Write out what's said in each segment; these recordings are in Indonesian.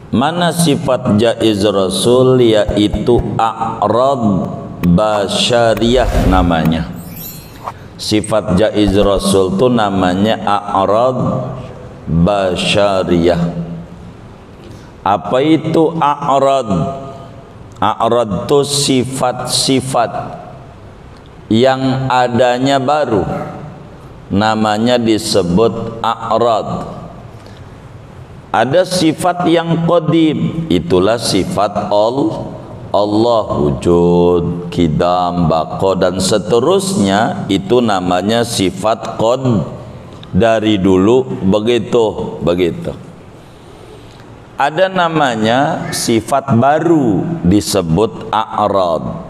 Mana sifat jaiz Rasul? Yaitu a'rad basyariyah namanya. Sifat jaiz Rasul itu namanya a'rad basyariyah. Apa itu a'rad? A'rad itu sifat-sifat yang adanya baru, namanya disebut a'rad. Ada sifat yang qadim, itulah sifat Allah, wujud, qidam, baqa dan seterusnya, itu namanya sifat qad, dari dulu begitu. Ada namanya sifat baru disebut a'rad.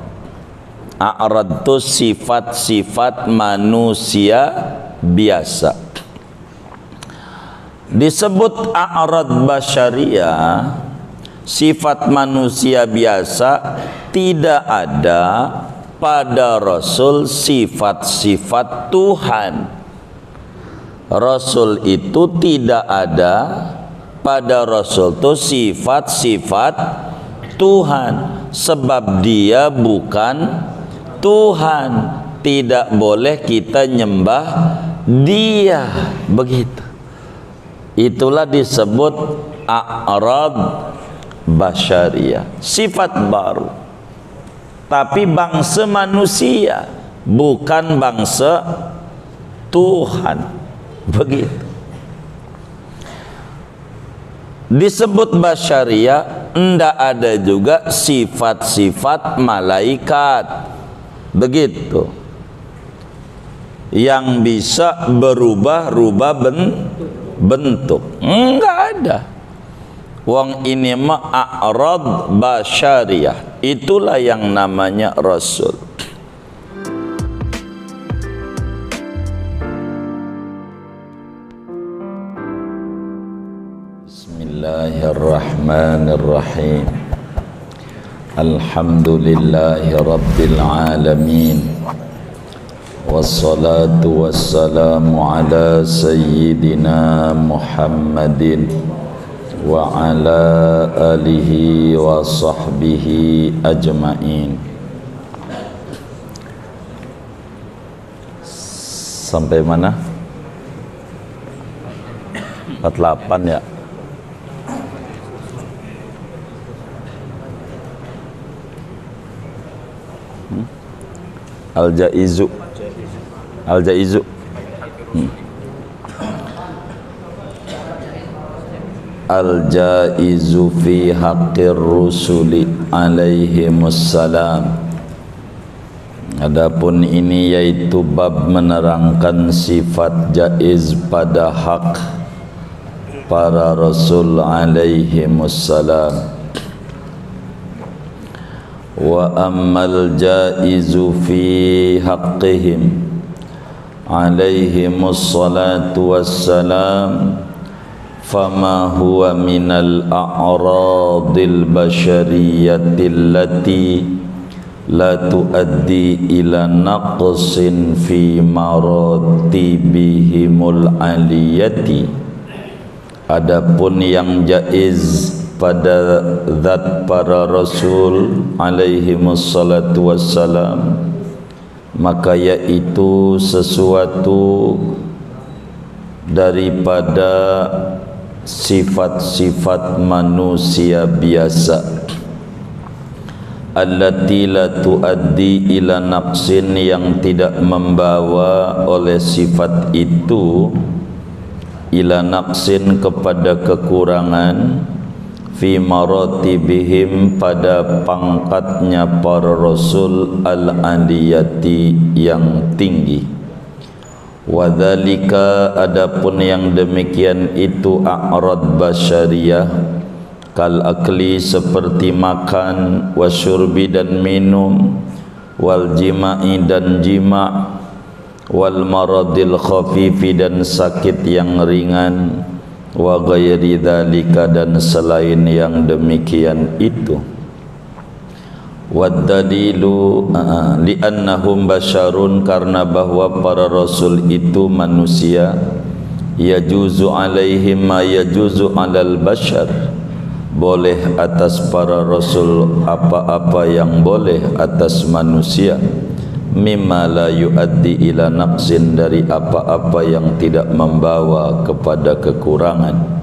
A'rad itu sifat-sifat manusia biasa. Disebut a'rad basyariyah, sifat manusia biasa. Tidak ada pada Rasul sifat-sifat Tuhan. Rasul itu tidak ada pada Rasul itu sifat-sifat Tuhan, sebab dia bukan Tuhan. Tidak boleh kita nyembah dia, begitu. Itulah disebut a'rad basyariyah, sifat baru. Tapi bangsa manusia, bukan bangsa Tuhan, begitu. Disebut basyariyah, ndak ada juga sifat-sifat malaikat, begitu, yang bisa berubah-ubah bentuk. Enggak ada. Wong ini mah a'rad basyariyah, itulah yang namanya Rasul. Bismillahirrahmanirrahim. Alhamdulillahi rabbil alamin. Wassalatu wassalamu ala sayyidina Muhammadin wa ala alihi wa sahbihi ajma'in. Sampai mana? 48 ya. Al-Jaizu. Al-Jaizu fi haqqir rusuli alaihimussalam. Adapun ini yaitu bab menerangkan sifat jaiz pada hak para Rasul alaihimussalam. Wa ammal jaizu fi haqqihim alaihimus salatu wassalam fama huwa minal a'radil basyariyyati allati la tuaddi ila naqsin fi maratibihimul aliyati. Adapun yang jaiz pada zat para Rasul alaihimus salatu wassalam, maka yaitu sesuatu daripada sifat-sifat manusia biasa, allati la tuaddi ila naqsin, yang tidak membawa oleh sifat itu ila naqsin, kepada kekurangan, fi maratibihim, pada pangkatnya para Rasul al-aliyati, yang tinggi. Wadzalika, adapun yang demikian itu a'rad basyariyah, kal akli, seperti makan, wasyurbi, dan minum, wal jima'i, dan jima', wal maradil khafifi, dan sakit yang ringan, wa ghairi dzalika, dan selain yang demikian itu. Waddalilu li'annahum basyarun, karena bahwa para Rasul itu manusia, yajuzu alaihim ma yajuzu alal basyar, boleh atas para rasul apa-apa yang boleh atas manusia, mimma la yuaddi ila naqsin, dari apa-apa yang tidak membawa kepada kekurangan.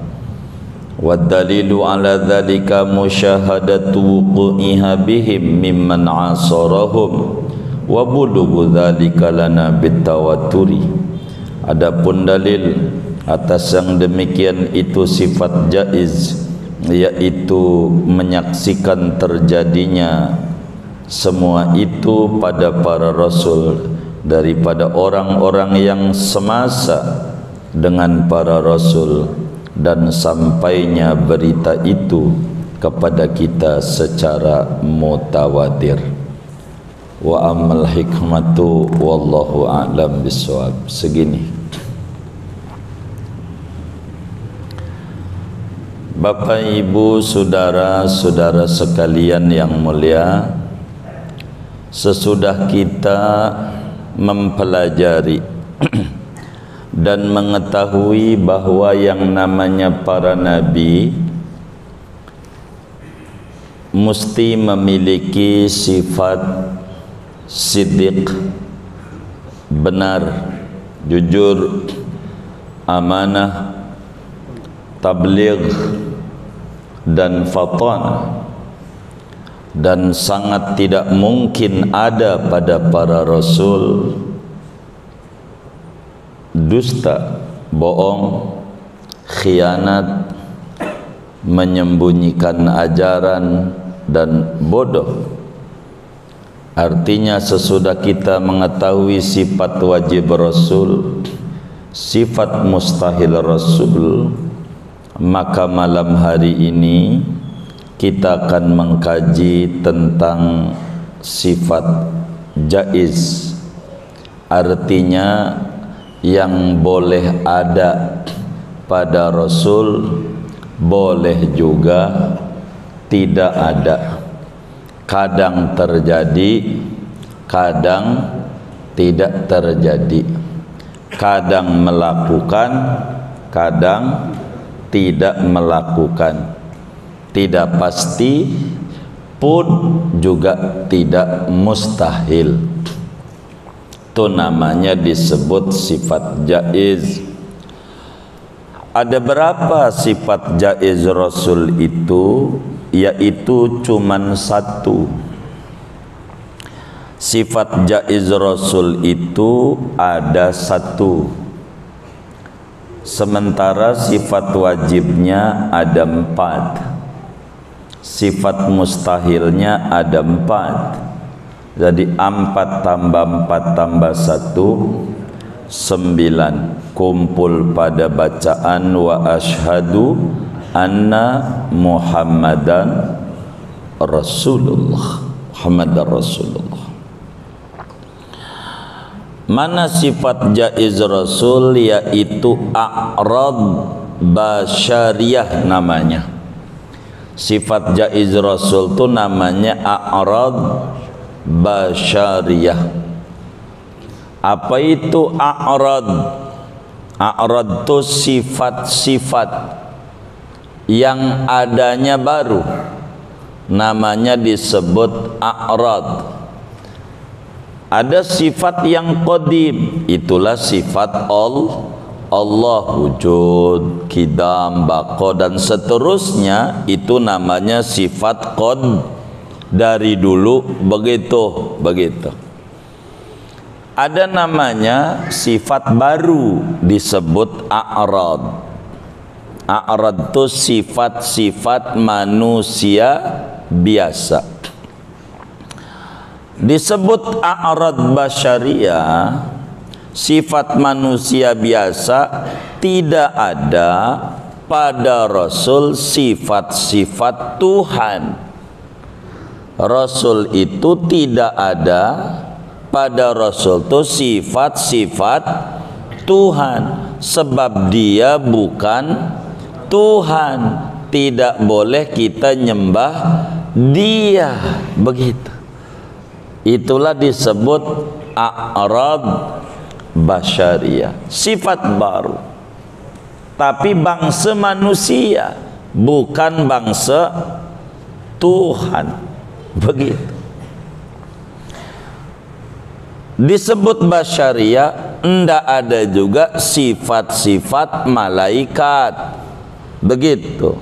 Wa dalilu ala dzalika musyahadatu wuqu'iha bihim mimman asarahum wa bulughu dzalika lana bitawaturi. Adapun dalil atas yang demikian itu sifat jaiz, yaitu menyaksikan terjadinya semua itu pada para rasul daripada orang-orang yang semasa dengan para rasul, dan sampainya berita itu kepada kita secara mutawatir. Wa amal hikmatu wallahu a'lam bissawab. Segini. Bapak, Ibu, saudara-saudara sekalian yang mulia, sesudah kita mempelajari dan mengetahui bahwa yang namanya para nabi mesti memiliki sifat siddiq, benar, jujur, amanah, tabligh dan fatan, dan sangat tidak mungkin ada pada para rasul dusta, bohong, khianat, menyembunyikan ajaran dan bodoh. Artinya sesudah kita mengetahui sifat wajib rasul, sifat mustahil rasul, maka malam hari ini kita akan mengkaji tentang sifat jaiz. Artinya yang boleh ada pada rasul, boleh juga tidak ada. Kadang terjadi, kadang tidak terjadi. Kadang melakukan, kadang tidak melakukan. Tidak pasti pun juga tidak mustahil. Itu namanya disebut sifat jaiz. Ada berapa sifat jaiz rasul itu? Yaitu cuman satu. Sifat jaiz rasul itu ada satu, sementara sifat wajibnya ada 4. Sifat mustahilnya ada 4. Jadi 4 tambah 4 tambah 1 9. Kumpul pada bacaan wa asyhadu anna Muhammadan Rasulullah. Muhammadan Rasulullah. Mana sifat jaiz rasul? Yaitu a'rad basyariyah namanya. Sifat jaiz rasul itu namanya a'rad basyariyah. Apa itu a'rad? A'rad itu sifat-sifat yang adanya baru, namanya disebut a'rad. Ada sifat yang qadim, itulah sifat Allah, wujud, qidam, baqa dan seterusnya, itu namanya sifat qad, dari dulu begitu. Ada namanya sifat baru disebut a'rad. A'rad itu sifat-sifat manusia biasa. Disebut a'rad basyariyah, sifat manusia biasa. Tidak ada pada rasul sifat-sifat Tuhan. Rasul itu tidak ada pada rasul itu sifat-sifat Tuhan, sebab dia bukan Tuhan. Tidak boleh kita nyembah dia, begitu. Itulah disebut a'rad basyariyah, sifat baru. Tapi bangsa manusia bukan bangsa Tuhan. Begitu. Disebut basyariah, ndak ada juga sifat-sifat malaikat. Begitu.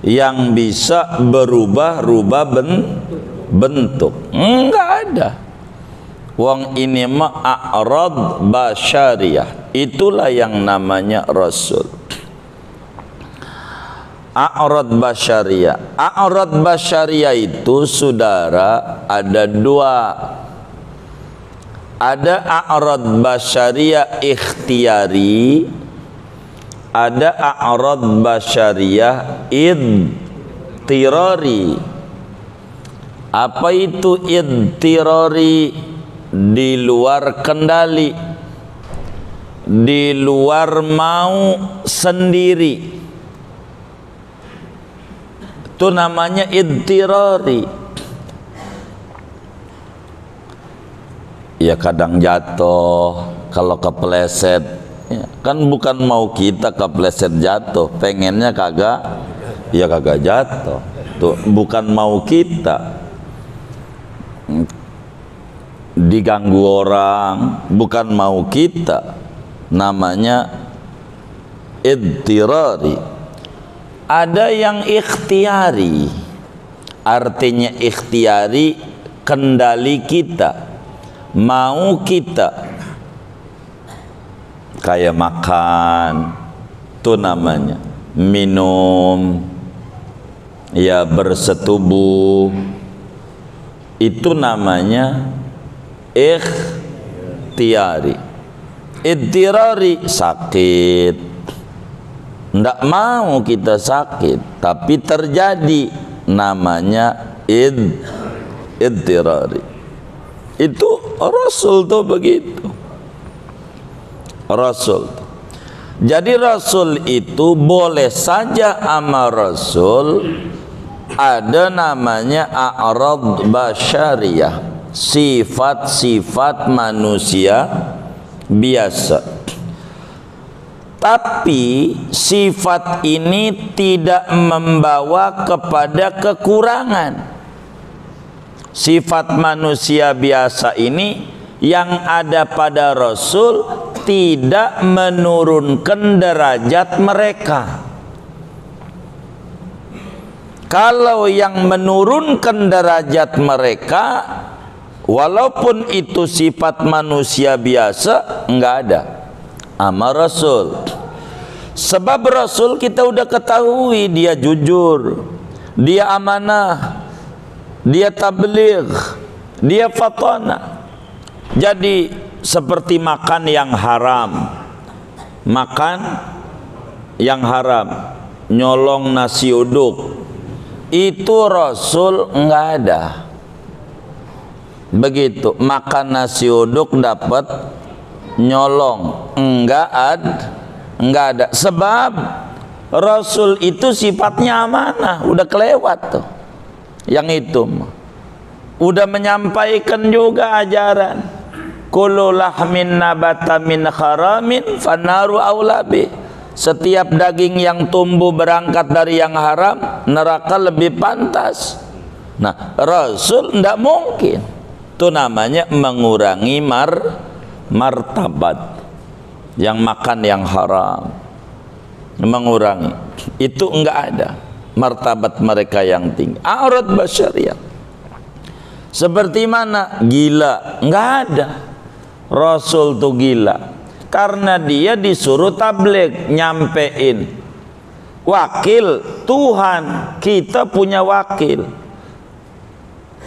Yang bisa berubah-ubah bentuk. Enggak ada. Wong ini mah a'rad basyariah. Itulah yang namanya Rasul. A'rad basyariah. A'rad basyariah itu saudara ada dua. Ada a'rad basyariah ikhtiyari, ada a'rad basyariah idtirari. Apa itu idtirari? Di luar kendali, di luar mau sendiri, itu namanya idtirari. Ya kadang jatuh kalau kepleset, ya, kan bukan mau kita kepleset jatuh, pengennya kagak, ya kagak jatuh. Tuh bukan mau kita diganggu orang, bukan mau kita, namanya idtirari. Ada yang ikhtiari, artinya ikhtiari kendali kita, mau kita, kayak makan, itu namanya minum, ya bersetubuh, itu namanya ikhtiari. Idtirari sakit, ndak mau kita sakit tapi terjadi, namanya idtirari. Itu Rasul tuh begitu. Rasul. Jadi Rasul itu boleh saja ama Rasul ada namanya a'rad basyariah, sifat-sifat manusia biasa. Tapi sifat ini tidak membawa kepada kekurangan. Sifat manusia biasa ini yang ada pada Rasul tidak menurunkan derajat mereka. Kalau yang menurunkan derajat mereka, walaupun itu sifat manusia biasa, enggak ada ama Rasul. Sebab Rasul kita udah ketahui dia jujur, dia amanah, dia tabligh, dia fatana. Jadi seperti makan yang haram, makan yang haram, nyolong nasi uduk, itu Rasul enggak ada. Begitu makan nasi uduk dapat nyolong, enggak ada. Sebab Rasul itu sifatnya amanah, udah kelewat tuh. Yang itu udah menyampaikan juga ajaran. Kullu lahmin nabata min haramin fanaru aulabi. Setiap daging yang tumbuh berangkat dari yang haram, neraka lebih pantas. Nah, Rasul tidak mungkin. Itu namanya mengurangi martabat. Yang makan yang haram, mengurangi. Itu enggak ada martabat mereka yang tinggi. A'rad basyariah. Seperti mana? Gila, enggak ada. Rasul tuh gila karena dia disuruh tabligh, nyampein. Wakil Tuhan, kita punya wakil.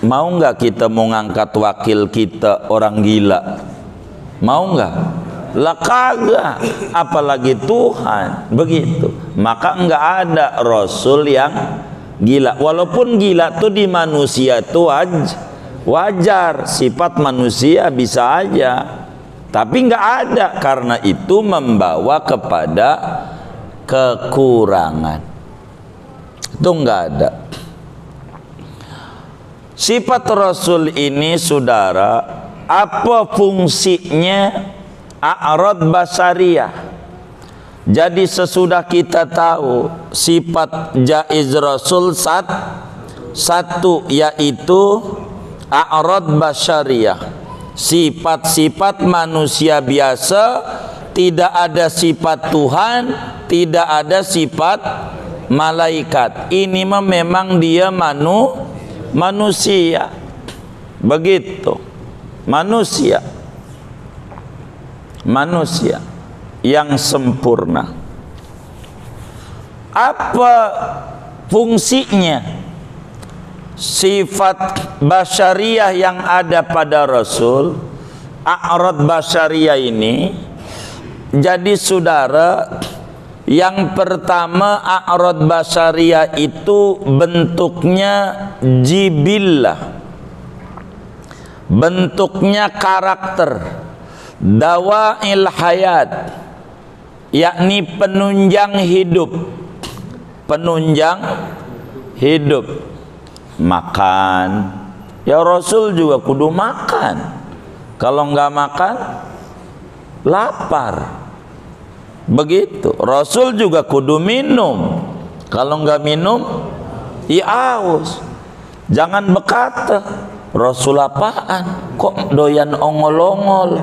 Mau nggak kita mau ngangkat wakil kita orang gila? Mau nggak? Lah kagak, apalagi Tuhan. Begitu. Maka nggak ada Rasul yang gila. Walaupun gila tuh di manusia tuh wajar, sifat manusia bisa aja, tapi nggak ada, karena itu membawa kepada kekurangan. Itu nggak ada. Sifat Rasul ini saudara, apa fungsinya? A'rad basariyah. Jadi sesudah kita tahu sifat jaiz Rasul satu, yaitu a'rad basyariyah, sifat-sifat manusia biasa, tidak ada sifat Tuhan, tidak ada sifat malaikat. Ini memang dia manusia, begitu, manusia yang sempurna. Apa fungsinya sifat basyariah yang ada pada Rasul, a'rad basyariah ini? Jadi saudara, yang pertama, a'rad basyariah itu bentuknya jibillah, bentuknya karakter, dawail hayat, yakni penunjang hidup. Makan, ya Rasul juga kudu makan. Kalau enggak makan, lapar. Begitu. Rasul juga kudu minum. Kalau enggak minum, ya aus. Jangan berkata, Rasul apaan? Kok doyan ongol-ongol?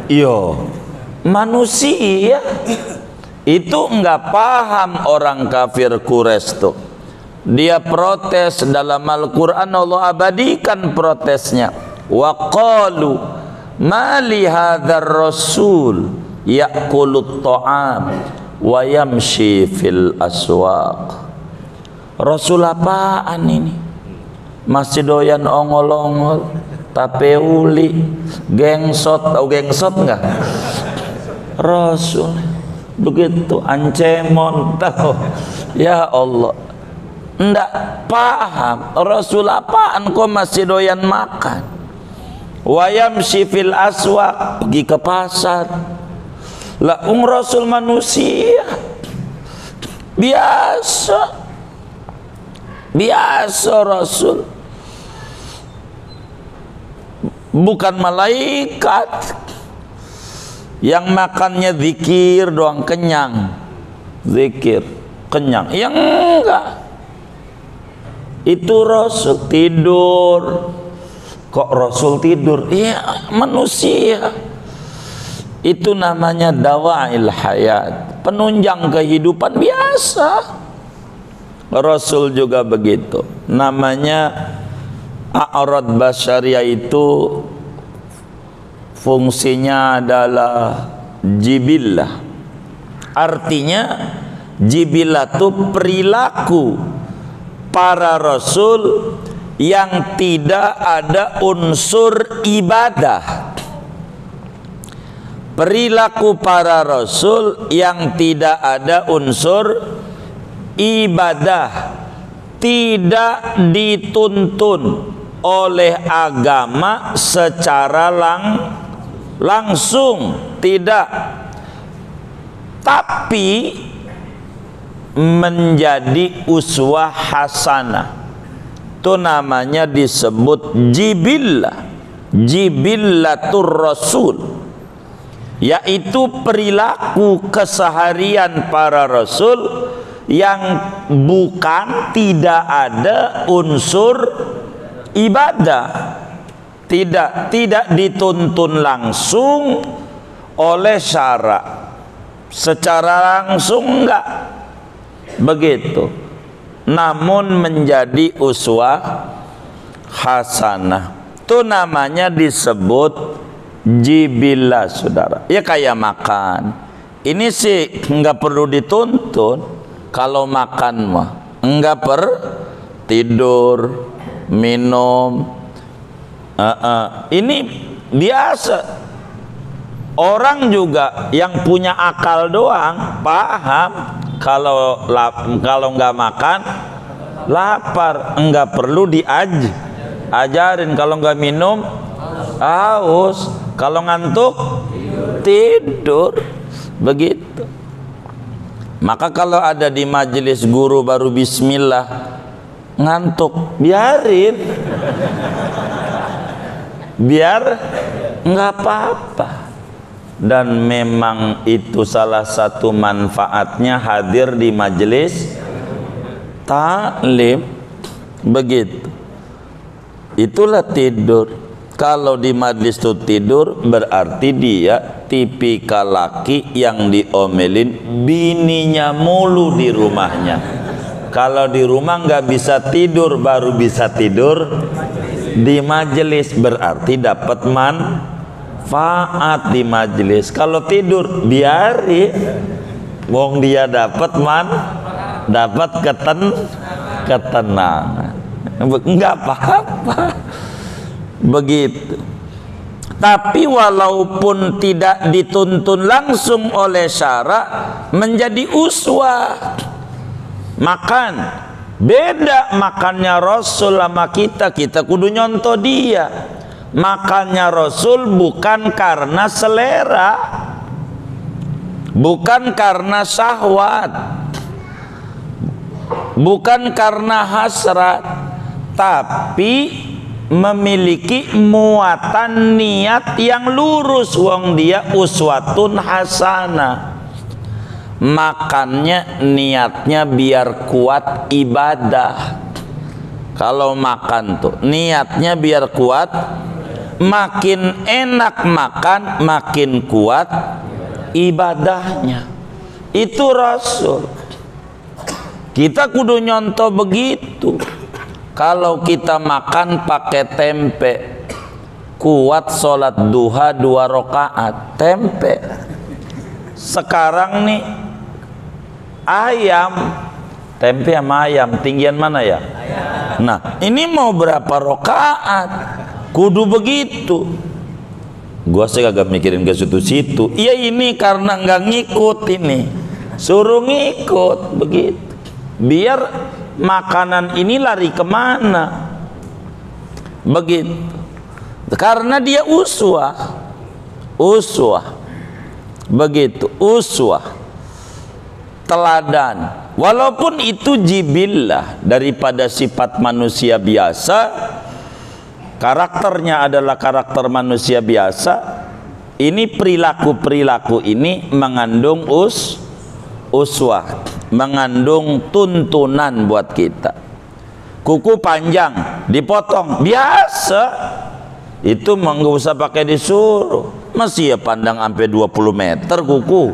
Yo, manusia. Itu enggak paham orang kafir Quraisy tuh. Dia protes dalam Al-Quran, Allah abadikan protesnya. Wa qalu ma li hadzal rasul ya'kulut ta'am wa yamshi fil aswaq. Rasul apaan ini? Masih doyan ongol-ongol, tape uli, gengsot, tahu gengsot enggak? Rasul begitu, ancemon, tahu? Ya Allah, enggak paham. Rasul apaan kok masih doyan makan? Wayamshi fil aswaq, pergi ke pasar. Lah Rasul manusia biasa Rasul, bukan malaikat yang makannya zikir doang kenyang, zikir kenyang. Yang enggak, itu Rasul tidur. Kok Rasul tidur? Iya, manusia. Itu namanya dawail hayat, penunjang kehidupan biasa. Rasul juga begitu. Namanya a'rad basyariah itu fungsinya adalah jibillah. Artinya jibillah itu perilaku para rasul yang tidak ada unsur ibadah. Perilaku para rasul yang tidak ada unsur ibadah, tidak dituntun oleh agama secara langsung, tidak, tapi menjadi uswah hasanah. Itu namanya disebut jibillah, jibillatur rasul, yaitu perilaku keseharian para rasul yang bukan, tidak ada unsur ibadah, tidak dituntun langsung oleh syarak, secara langsung enggak begitu, namun menjadi uswah hasanah. Itu namanya disebut jibillah, saudara. Ya kayak makan, ini sih enggak perlu dituntun. Kalau makan mah enggak tidur, minum, ini biasa. Orang juga yang punya akal doang paham kalau enggak makan lapar, enggak perlu diajarin. Kalau enggak minum haus, kalau ngantuk tidur, begitu. Maka kalau ada di majelis guru baru bismillah ngantuk, biarin, biar nggak apa-apa. dan memang itu salah satu manfaatnya hadir di majelis taklim. Begitu. Itulah tidur. Kalau di majelis itu tidur, berarti dia tipikal laki yang diomelin bininya mulu di rumahnya. Kalau di rumah nggak bisa tidur, baru bisa tidur di majelis, berarti dapat manfaat di majelis. Kalau tidur biarin, wong dia dapat ketenangan, nggak apa-apa. Begitu. Tapi walaupun tidak dituntun langsung oleh syara, menjadi uswah. Makan beda makannya Rasul sama kita kudu nyontoh dia. Makannya Rasul bukan karena selera, bukan karena syahwat, bukan karena hasrat, tapi memiliki muatan niat yang lurus. Wong dia uswatun hasanah. Makannya niatnya biar kuat ibadah. Kalau makan tuh niatnya biar kuat, makin enak makan makin kuat ibadahnya. Itu Rasul. Kita kudu nyontoh begitu. Kalau kita makan pakai tempe, kuat sholat duha 2 rakaat tempe. Sekarang nih ayam, tempe sama ayam, tinggian mana ya? Nah, ini mau berapa rakaat? Kudu begitu. Gua sih kagak mikirin ke situ-situ. Iya, ini karena nggak ngikut ini. Suruh ngikut begitu. Biar makanan ini lari kemana? Begitu. Karena dia uswah. Begitu, uswah, teladan. Walaupun itu jibillah, daripada sifat manusia biasa, karakternya adalah karakter manusia biasa. Ini perilaku-perilaku ini mengandung uswah, mengandung tuntunan buat kita. Kuku panjang dipotong biasa, itu nggak usah pakai disuruh. Masih ya pandang sampai 20 meter kuku.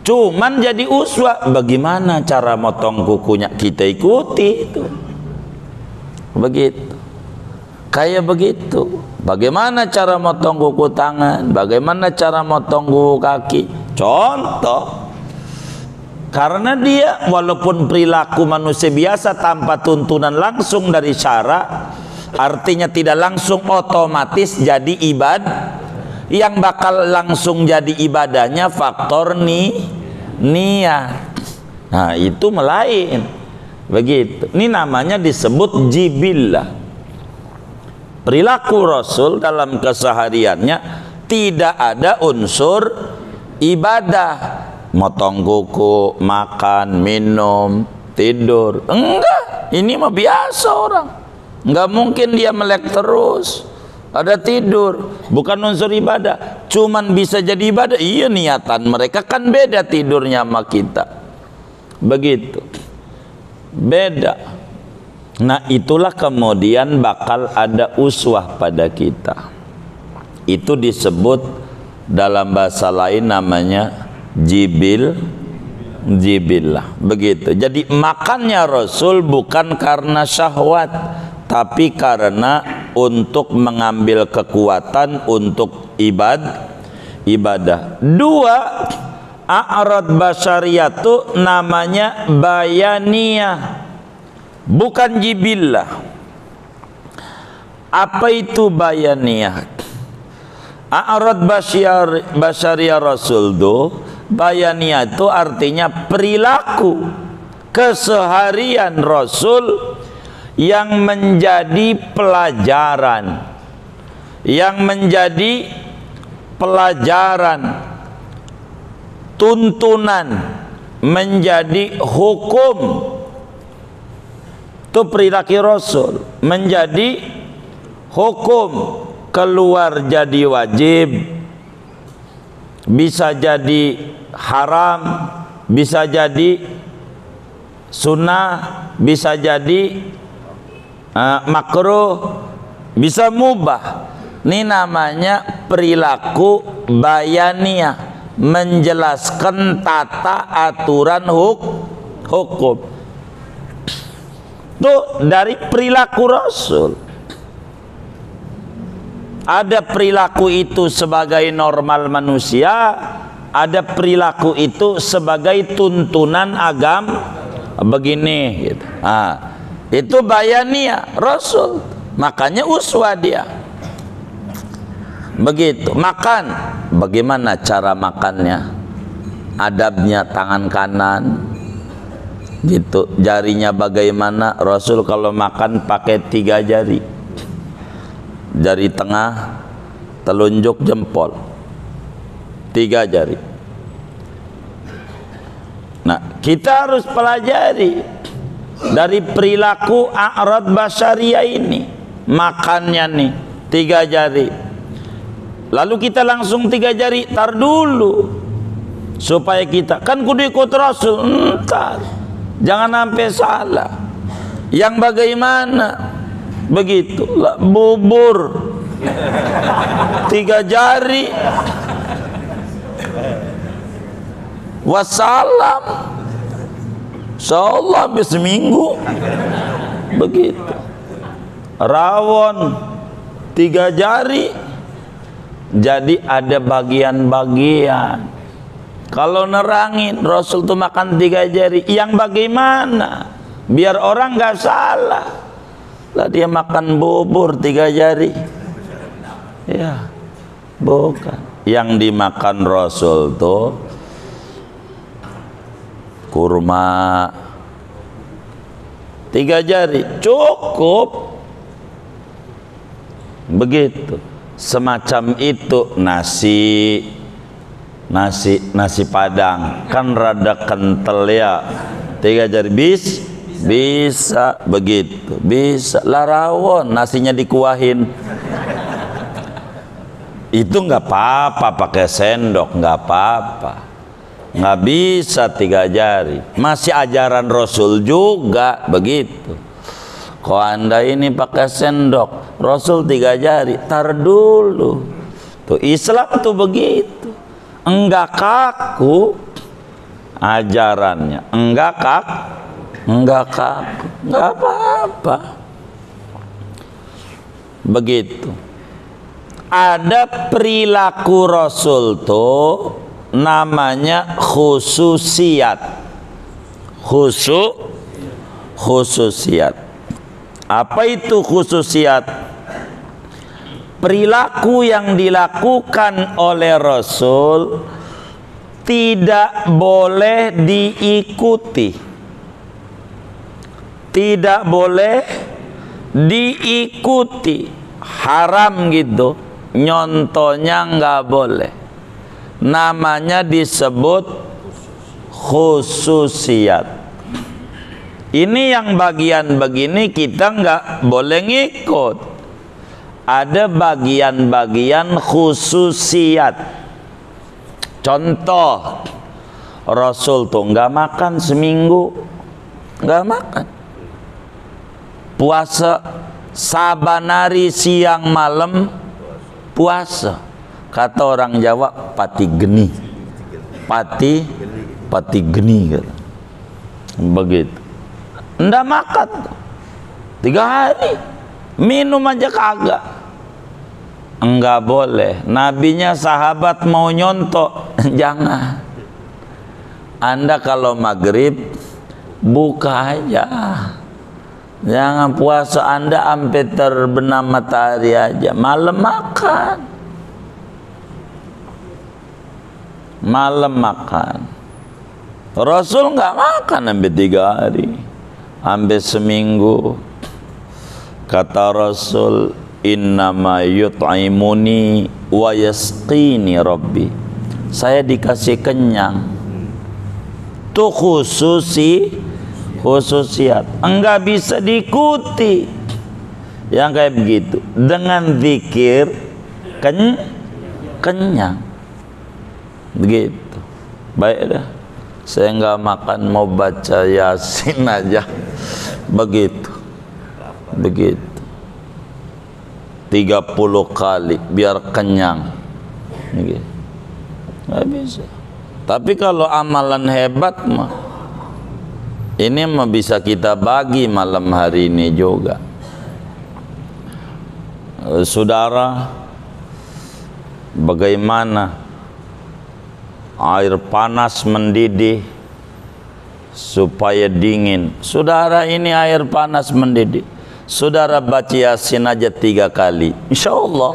Cuman jadi uswah, bagaimana cara motong kukunya kita ikuti itu. Begitu. Kayak begitu. Bagaimana cara motong kuku tangan, bagaimana cara motong kuku kaki. Contoh. Karena dia walaupun perilaku manusia biasa tanpa tuntunan langsung dari syara, artinya tidak langsung otomatis jadi ibadah. Yang bakal langsung jadi ibadahnya faktor niat. Nah, itu melain. Begitu. Ini namanya disebut jibillah. Perilaku Rasul dalam kesehariannya tidak ada unsur ibadah. Motong kuku, makan, minum, tidur. Enggak, ini mah biasa orang. Enggak mungkin dia melek terus. Ada tidur, bukan unsur ibadah. Cuman bisa jadi ibadah. Iya, niatan mereka kan beda tidurnya sama kita. Begitu. Beda. Nah, itulah kemudian bakal ada uswah pada kita. Itu disebut dalam bahasa lain namanya jibillah. Begitu. Jadi makannya Rasul bukan karena syahwat, tapi karena untuk mengambil kekuatan untuk ibadah. 2, a'rad basyariyatu namanya bayaniyah, bukan jibillah. Apa itu bayaniyah? A'rad basyariyah Rasul itu, bayaniyah itu artinya perilaku keseharian Rasul yang menjadi pelajaran, tuntunan, menjadi hukum. Itu perilaku Rasul, menjadi hukum, keluar jadi wajib, bisa jadi haram, bisa jadi sunnah, bisa jadi makruh, bisa mubah. Ini namanya perilaku bayaniyah, menjelaskan tata aturan hukum. Itu dari perilaku Rasul. Ada perilaku itu sebagai normal manusia, ada perilaku itu sebagai tuntunan agama begini gitu. Itu bayaniyah Rasul, makanya uswah dia. Begitu makan, bagaimana cara makannya, adabnya tangan kanan gitu, jarinya bagaimana. Rasul kalau makan pakai 3 jari, jari tengah, telunjuk, jempol, 3 jari. Nah, kita harus pelajari dari perilaku a'rad basyariyah ini. Makannya nih 3 jari, lalu kita langsung 3 jari, tar dulu, supaya kita kan kudu ikut Rasul. Entar jangan sampai salah. Yang bagaimana begitu lah, bubur 3 jari, wassalam, insyaallah habis seminggu. Begitu rawon 3 jari. Jadi ada bagian-bagian. Kalau nerangin Rasul tuh makan 3 jari, yang bagaimana biar orang nggak salah. Lah dia makan bubur 3 jari, ya bukan. Yang dimakan Rasul tuh kurma 3 jari cukup. Begitu. Semacam itu nasi padang kan rada kental ya, 3 jari bisa begitu, bisa. Larawon nasinya dikuahin itu nggak apa-apa, pakai sendok nggak apa-apa, nggak bisa 3 jari. Masih ajaran Rasul juga begitu. Kok anda ini pakai sendok, Rasul 3 jari, tar dulu. Tuh Islam tuh begitu, enggak kaku ajarannya, enggak kaku, enggak apa-apa. Begitu. Ada perilaku Rasul tuh namanya khususiyat. Khususiyat. Apa itu khususiat? Perilaku yang dilakukan oleh Rasul tidak boleh diikuti, tidak boleh diikuti, haram gitu, nyontohnya nggak boleh. Namanya disebut khususiat. Ini yang bagian begini kita nggak boleh ngikut. Ada bagian-bagian khususiat. Contoh, Rasul tuh nggak makan seminggu, nggak makan. Puasa sabanari siang malam puasa. Kata orang Jawa pati geni, pati geni gitu. Begitu. Nggak makan 3 hari, minum aja kagak. Enggak boleh. Nabinya sahabat mau nyontok, jangan. Anda kalau maghrib buka aja, jangan puasa Anda sampai terbenam matahari aja. Malam makan, malam makan. Rasul nggak makan sampai 3 hari, sampai seminggu. Kata Rasul, innama yut'imuni wa yasqini rabbi. Saya dikasih kenyang. Itu khususiat. Enggak bisa diikuti yang kayak begitu. Dengan zikir kenyang. Begitu. Baik dah. Saya nggak makan, mau baca Yasin aja. Begitu. Begitu. 30 kali biar kenyang. Begitu. Nggak bisa. Tapi kalau amalan hebat mah, ini mah bisa kita bagi malam hari ini juga. Saudara, bagaimana air panas mendidih supaya dingin? Saudara, ini air panas mendidih, saudara baca Yasin aja 3 kali, insya Allah.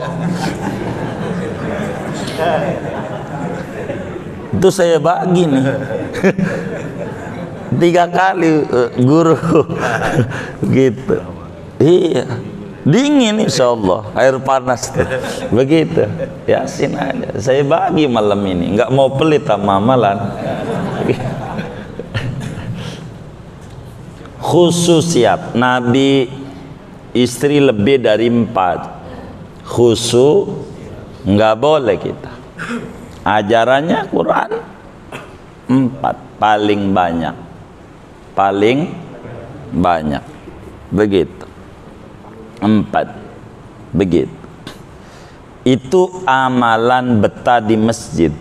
Itu saya bagi nih 3 kali guru gitu. Iya, dingin insya Allah air panas tuh. Begitu Yasin aja saya bagi malam ini, nggak mau pelit sama amalan. Khususiat Nabi istri lebih dari 4, khusus nggak boleh kita. Ajarannya Quran 4 paling banyak begitu, 4 begitu. Itu amalan betah di masjid.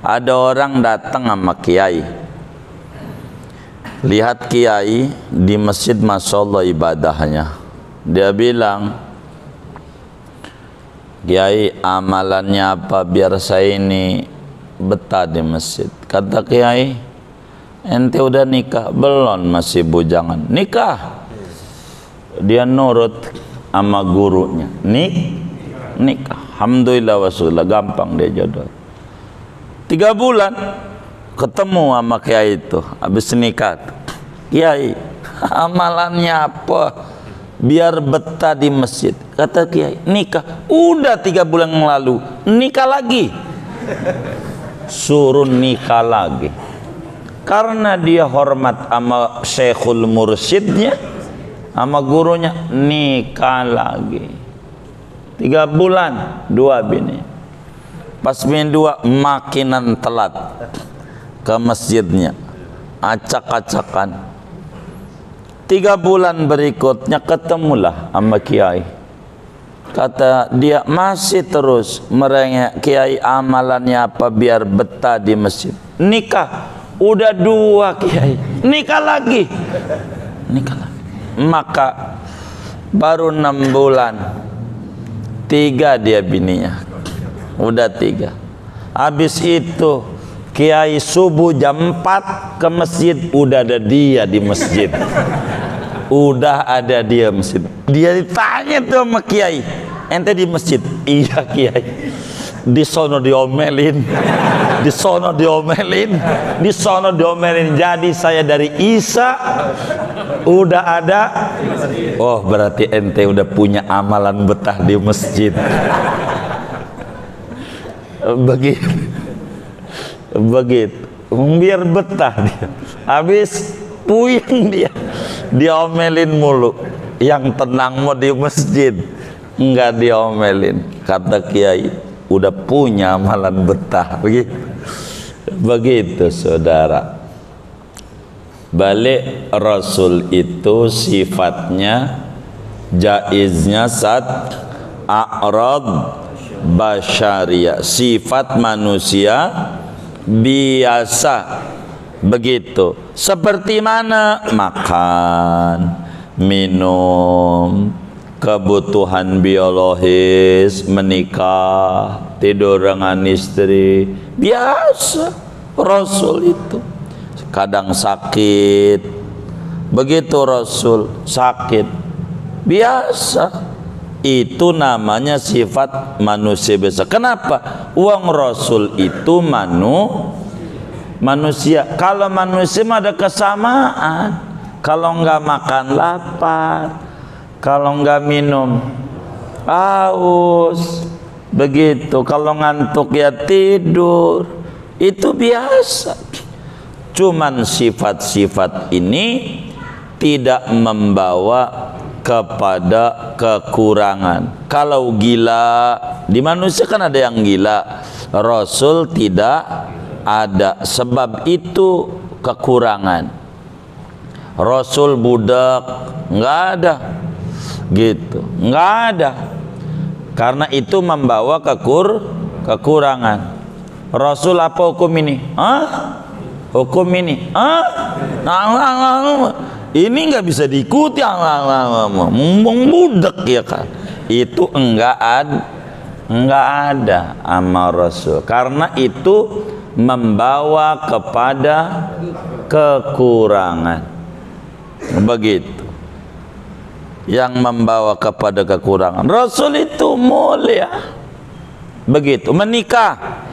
Ada orang datang sama kiai, lihat kiai di masjid, masya Allah ibadahnya. Dia bilang, kiai amalannya apa biar saya ini betah di masjid? Kata kiai, ente udah nikah? Belum, masih bujangan. Nikah. Dia nurut sama gurunya, nikah. Alhamdulillah wasulillah, gampang dia jodoh. 3 bulan ketemu sama kiai itu, habis nikah. Kiai, amalannya apa biar betah di masjid? Kata kiai, nikah. Udah 3 bulan yang lalu nikah lagi. Suruh nikah lagi karena dia hormat sama syekhul mursyidnya, sama gurunya. Nikah lagi 3 bulan 2 bini. Pas bini 2 makinan telat ke masjidnya, acak-acakan. 3 bulan berikutnya ketemulah sama kiai. Kata dia, masih terus merengek, kiai amalannya apa biar betah di masjid? Nikah. Udah 2 kiai, nikah lagi. Maka baru 6 bulan 3 dia bininya, udah 3. Habis itu kiai subuh jam 4 ke masjid, udah ada dia di masjid. Udah ada dia masjid. Dia ditanya tuh sama kiai, ente di masjid? Iya kiai. Di sono diomelin, di sono diomelin, di sono diomelin. Jadi saya dari Isa udah ada. Oh, berarti ente udah punya amalan betah di masjid. Begitu, biar betah dia. Habis puyeng dia, diomelin mulu. Yang tenang mau di masjid, enggak diomelin. Kata kiai, udah punya amalan betah. Begitu saudara. Balik Rasul itu sifatnya, jaiznya a'rad basyariyah, sifat manusia biasa. Begitu. Seperti mana? Makan, minum, kebutuhan biologis, menikah, tidur dengan istri, biasa. Rasul itu kadang sakit, begitu Rasul sakit, biasa. Itu namanya sifat manusia biasa. Kenapa? Uang Rasul itu manusia. Kalau manusia mah ada kesamaan. Kalau enggak makan lapar, kalau enggak minum haus, begitu. Kalau ngantuk ya tidur, itu biasa. Cuman sifat-sifat ini tidak membawa kepada kekurangan. Kalau gila, di manusia kan ada yang gila, Rasul tidak ada, sebab itu kekurangan. Rasul budak nggak ada, gitu, nggak ada. Karena itu membawa kekurangan. Rasul apa hukum ini? Hukum ini? Ini nggak bisa diikuti. Budak ya kan? Itu enggak ada amal Rasul. Karena itu membawa kepada kekurangan. Begitu, yang membawa kepada kekurangan. Rasul itu mulia. Begitu, menikah,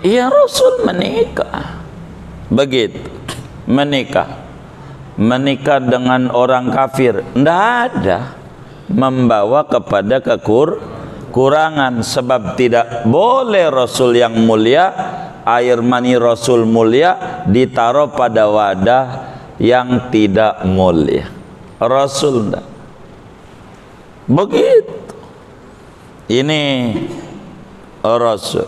iya Rasul menikah. Begitu, menikah dengan orang kafir, tidak ada, membawa kepada kekurangan. Sebab tidak boleh Rasul yang mulia, air mani Rasul mulia ditaruh pada wadah yang tidak mulia. Rasul enggak. Begitu. Ini Rasul.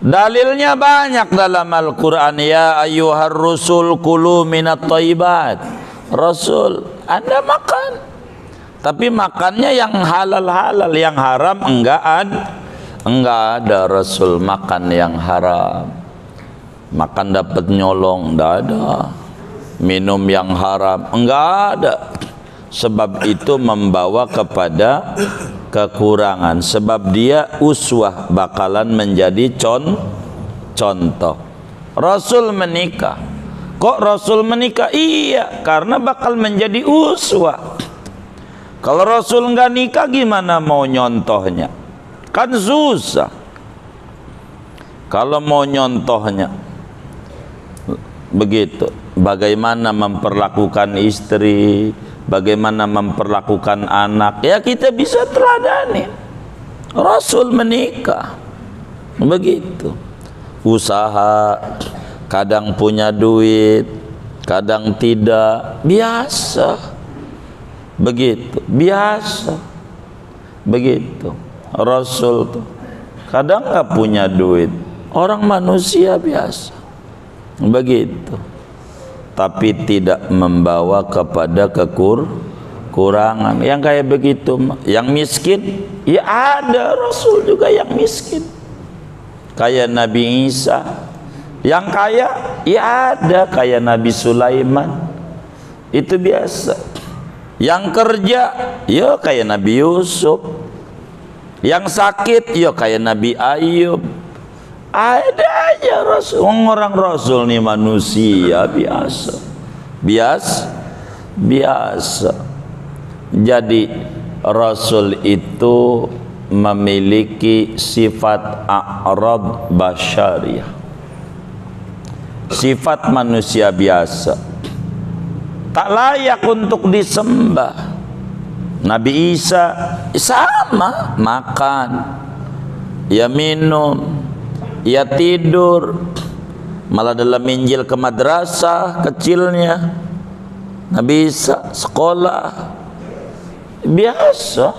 Dalilnya banyak dalam Al-Quran. Ya ayyuhar rusul kulu minat thayyibat. Rasul, Anda makan, tapi makannya yang halal-halal, yang haram enggak ada. Rasul makan yang haram. Makan dapat nyolong, enggak ada. Minum yang haram, enggak ada. Sebab itu membawa kepada kekurangan. Sebab dia uswah, bakalan menjadi contoh. Rasul menikah. Kok Rasul menikah? Iya, karena bakal menjadi uswah. Kalau Rasul enggak nikah, gimana mau nyontohnya? Kan susah. Kalau mau nyontohnya, begitu. Bagaimana memperlakukan istri, bagaimana memperlakukan anak, ya kita bisa teladani. Rasul menikah, begitu. Usaha, kadang punya duit, kadang tidak, biasa. Begitu, biasa. Begitu. Rasul tuh kadang nggak punya duit, orang manusia biasa. Begitu. Tapi tidak membawa kepada kekurangan. Yang kayak begitu, yang miskin, ya ada Rasul juga yang miskin. Kayak Nabi Isa. Yang kaya, ya ada kayak Nabi Sulaiman. Itu biasa. Yang kerja, ya kayak Nabi Yusuf. Yang sakit, ya kayak Nabi Ayub. Ada aja Rasul. Orang Rasul nih manusia biasa. Jadi Rasul itu memiliki sifat a'rad basyariyah, sifat manusia biasa, tak layak untuk disembah. Nabi Isa sama, makan, ya minum, ya tidur. Malah dalam Injil ke madrasah kecilnya Nabi Isa sekolah, biasa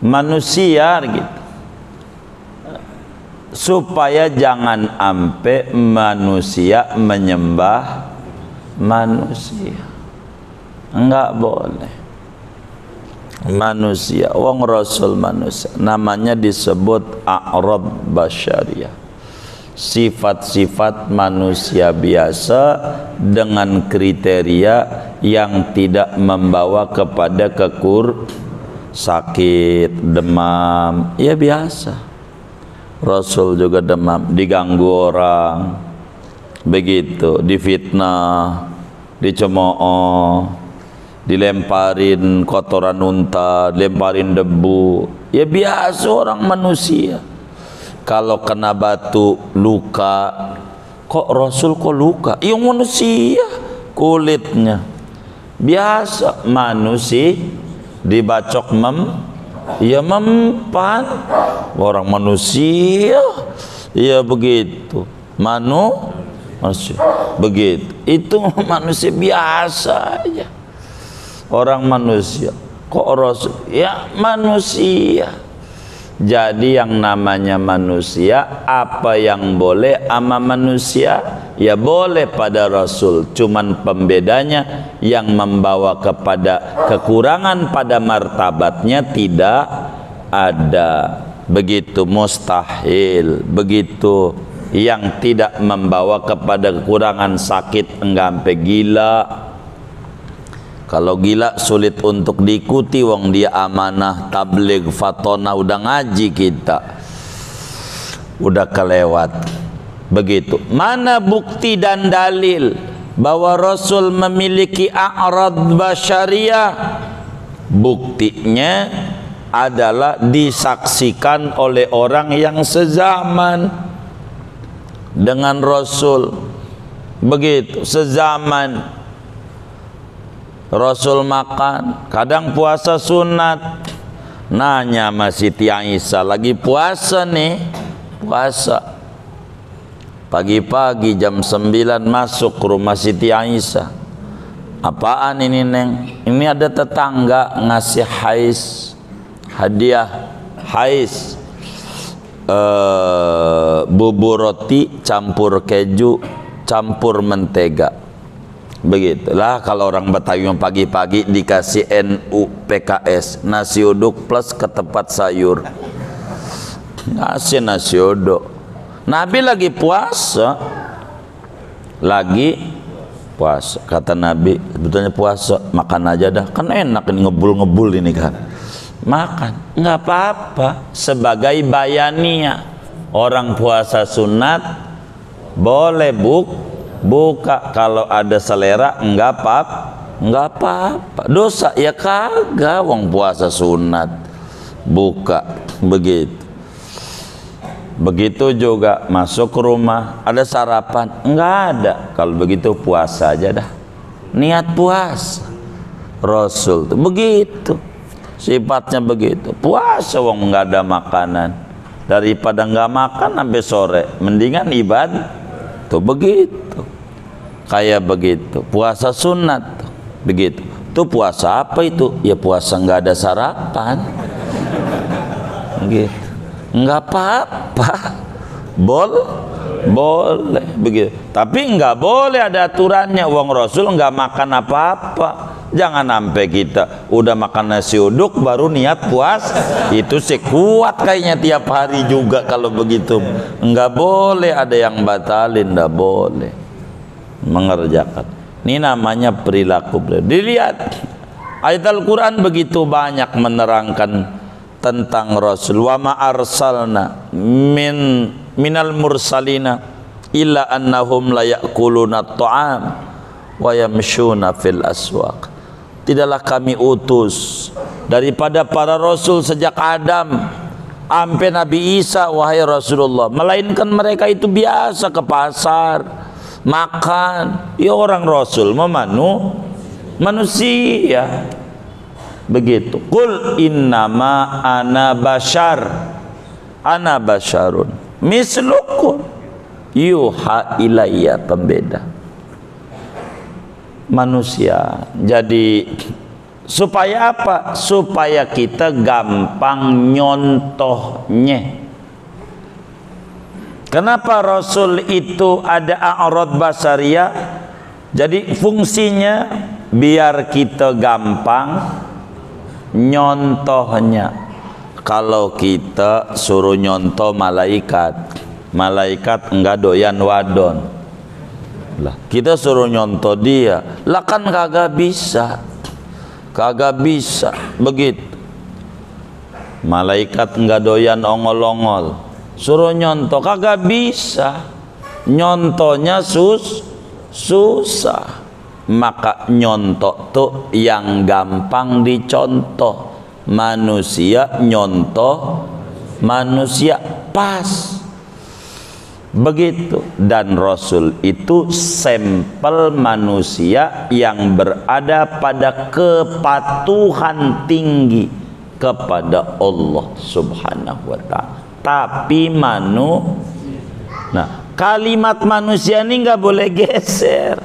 manusia gitu. Supaya jangan sampai manusia menyembah manusia, enggak boleh. Manusia, wong Rasul manusia, namanya disebut a'rad basyariyah, sifat-sifat manusia biasa dengan kriteria yang tidak membawa kepada sakit, demam, ya biasa. Rasul juga demam, diganggu orang, begitu, difitnah, dicemooh, dilemparin kotoran unta, dilemparin debu, ya biasa orang manusia. Kalau kena batu luka, kok Rasul kok luka? Ya manusia, kulitnya biasa. Manusia dibacok ya mempan, orang manusia, ya begitu. Manusia begitu, itu manusia biasa aja. Orang manusia, kok Rasul? Ya manusia Jadi yang namanya manusia, apa yang boleh ama manusia ya boleh pada Rasul, cuman pembedanya yang membawa kepada kekurangan pada martabatnya tidak ada. Begitu mustahil, begitu yang tidak membawa kepada kekurangan sakit enggak sampai gila. Kalau gila sulit untuk diikuti, wong dia amanah tabligh fatona udah ngaji kita udah kelewat. Begitu. Mana bukti dan dalil bahwa Rasul memiliki a'rad basyariah? Buktinya adalah disaksikan oleh orang yang sezaman dengan Rasul. Begitu, sezaman. Rasul makan, kadang puasa sunat. Nanya sama Siti Aisyah, lagi puasa nih, puasa. Pagi-pagi jam 9 masuk ke rumah Siti Aisyah. Apaan ini, Neng? Ini ada tetangga ngasih hadiah hais, bubur roti campur keju campur mentega. Begitulah kalau orang Betawi pagi-pagi dikasih NU PKS, nasi uduk plus ketupat sayur. Ngasih nasi uduk. Nabi lagi puasa. Kata Nabi, sebetulnya puasa makan aja dah, kan enak ini, ngebul-ngebul ini kan. Makan, nggak apa-apa. Sebagai bayania, orang puasa sunat boleh buka kalau ada selera, enggak apa-apa. Dosa ya kagak, wong puasa sunat buka. Begitu juga masuk ke rumah ada sarapan, enggak ada. Kalau begitu puasa aja dah, niat puasa. Rasul tuh begitu, sifatnya begitu. Puasa wong enggak ada makanan, daripada enggak makan sampai sore mendingan ibadah. Tuh begitu, kayak begitu puasa sunat tuh. Begitu tuh puasa apa itu? Ya puasa nggak ada sarapan gitu, nggak apa-apa, boleh begitu. Tapi nggak boleh, ada aturannya. Wong Rasul nggak makan apa-apa. Jangan sampai kita udah makan nasi uduk baru niat puasa. Itu sih kuat kayaknya tiap hari juga kalau begitu. Nggak boleh, ada yang batalin, nggak boleh mengerjakan. Ini namanya perilaku. Dilihat ayat Al-Quran begitu banyak menerangkan tentang Rasul. Wa ma arsalna minal mursalina illa annahum la ya'kuluna at-ta'am wa yamshuna fil aswaq. Tidaklah kami utus daripada para rasul sejak Adam sampai Nabi Isa, wahai Rasulullah, melainkan mereka itu biasa ke pasar makan. Ya orang Rasul manusia. Begitu. Qul innama ana basyarun mislukum yuha ilayya, pembeda manusia. Jadi supaya apa? Supaya kita gampang nyontohnya. Kenapa Rasul itu ada a'rad basariyah? Jadi fungsinya biar kita gampang nyontohnya. Kalau kita suruh nyontoh malaikat enggak doyan wadon lah, kita suruh nyontoh dia lah kan kagak bisa begitu. Malaikat enggak doyan ongol-ongol, suruh nyontoh kagak bisa, nyontohnya susah. Maka nyontoh tuh yang gampang dicontoh. Manusia nyontoh manusia pas begitu. Dan Rasul itu sampel manusia yang berada pada kepatuhan tinggi kepada Allah Subhanahu wa ta'ala. Tapi kalimat manusia ini nggak boleh geser.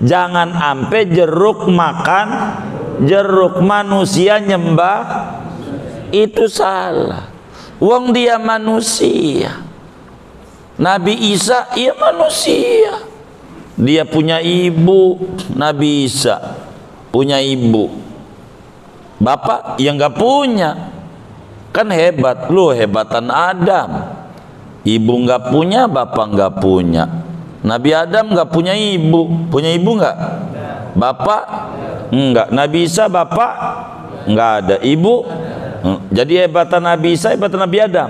Jangan sampai jeruk makan jeruk, manusia nyembah, itu salah. Wong dia manusia. Nabi Isa ia manusia. Dia punya ibu. Nabi Isa punya ibu. Bapak yang nggak punya. Kan hebat. Lu hebatan Adam. Ibu nggak punya, bapak nggak punya. Nabi Adam nggak punya ibu. Punya ibu nggak? Bapak enggak. Nabi Isa bapak nggak ada. Ibu. Jadi hebatan Nabi Isa, hebatan Nabi Adam.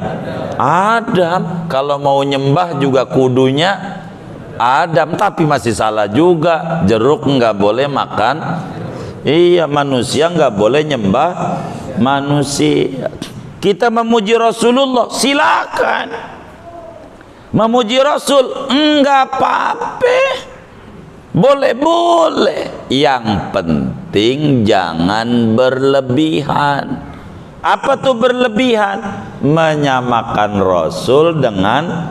Adam kalau mau nyembah juga kudunya Adam, tapi masih salah juga. Jeruk nggak boleh makan. Iya, manusia nggak boleh nyembah manusia. Kita memuji Rasulullah, silakan. Memuji Rasul enggak apa-apa. Boleh-boleh. Yang penting jangan berlebihan. Apa tuh berlebihan? Menyamakan Rasul dengan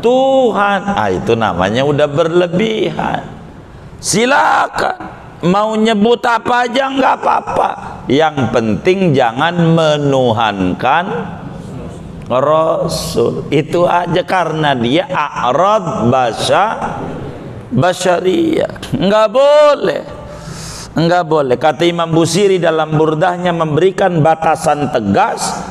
Tuhan. Itu namanya udah berlebihan. Silakan mau nyebut apa aja nggak apa-apa. Yang penting jangan menuhankan Rasul. Itu aja, karena dia a'rad basyariyah. Nggak boleh. Enggak boleh. Kata Imam Busiri dalam burdahnya memberikan batasan tegas,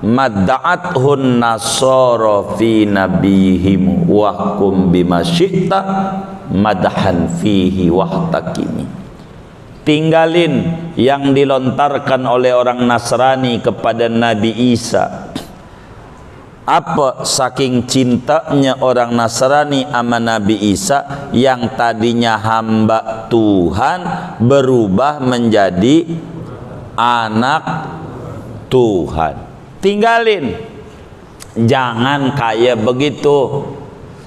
madda'athun nasara fi nabihim wahkum bima syi'ta madhan fihi wahtakimi. Tinggalin yang dilontarkan oleh orang Nasrani kepada Nabi Isa. Apa saking cintanya orang Nasrani sama Nabi Isa, yang tadinya hamba Tuhan berubah menjadi anak Tuhan. Tinggalin, jangan kayak begitu.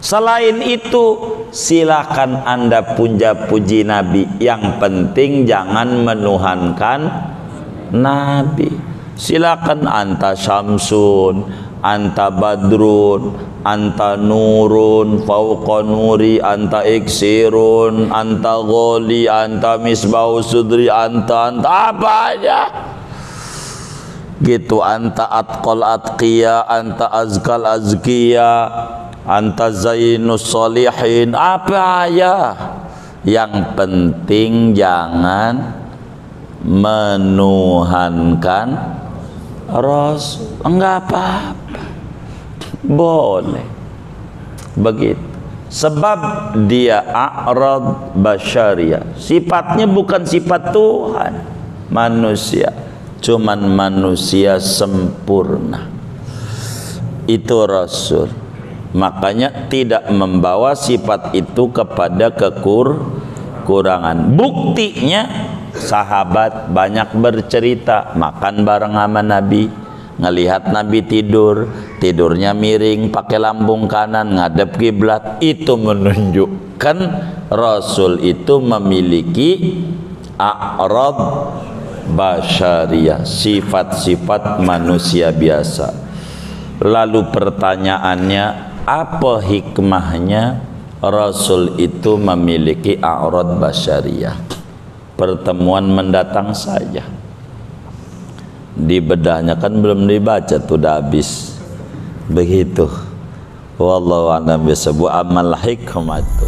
Selain itu silakan Anda puja-puji Nabi, yang penting jangan menuhankan Nabi. Silakan anta syamsun, anta badrun, anta nurun fauqa nuri, anta iksirun, anta ghali, anta misbahu sudri, anta apa aja gitu. Anta atqal atqiya, anta azkal azkiya, anta zainus solihin, apa aja. Yang penting jangan menuhankan Rasul. Enggak apa-apa, boleh begitu. Sebab dia a'rad basyariyah, sifatnya bukan sifat Tuhan, manusia, cuman manusia sempurna. Itu Rasul. Makanya tidak membawa sifat itu kepada kekurangan. Buktinya sahabat banyak bercerita makan bareng sama Nabi, ngelihat Nabi tidur, tidurnya miring pakai lambung kanan ngadep kiblat. Itu menunjukkan Rasul itu memiliki a'rad basyariyah, sifat-sifat manusia biasa. Lalu pertanyaannya, apa hikmahnya Rasul itu memiliki a'rad basyariyah? Pertemuan mendatang saja. Di bedahnya kan belum dibaca, tuh udah habis. Begitu. Wallahu a'lam bishawab. Amal hikmah itu.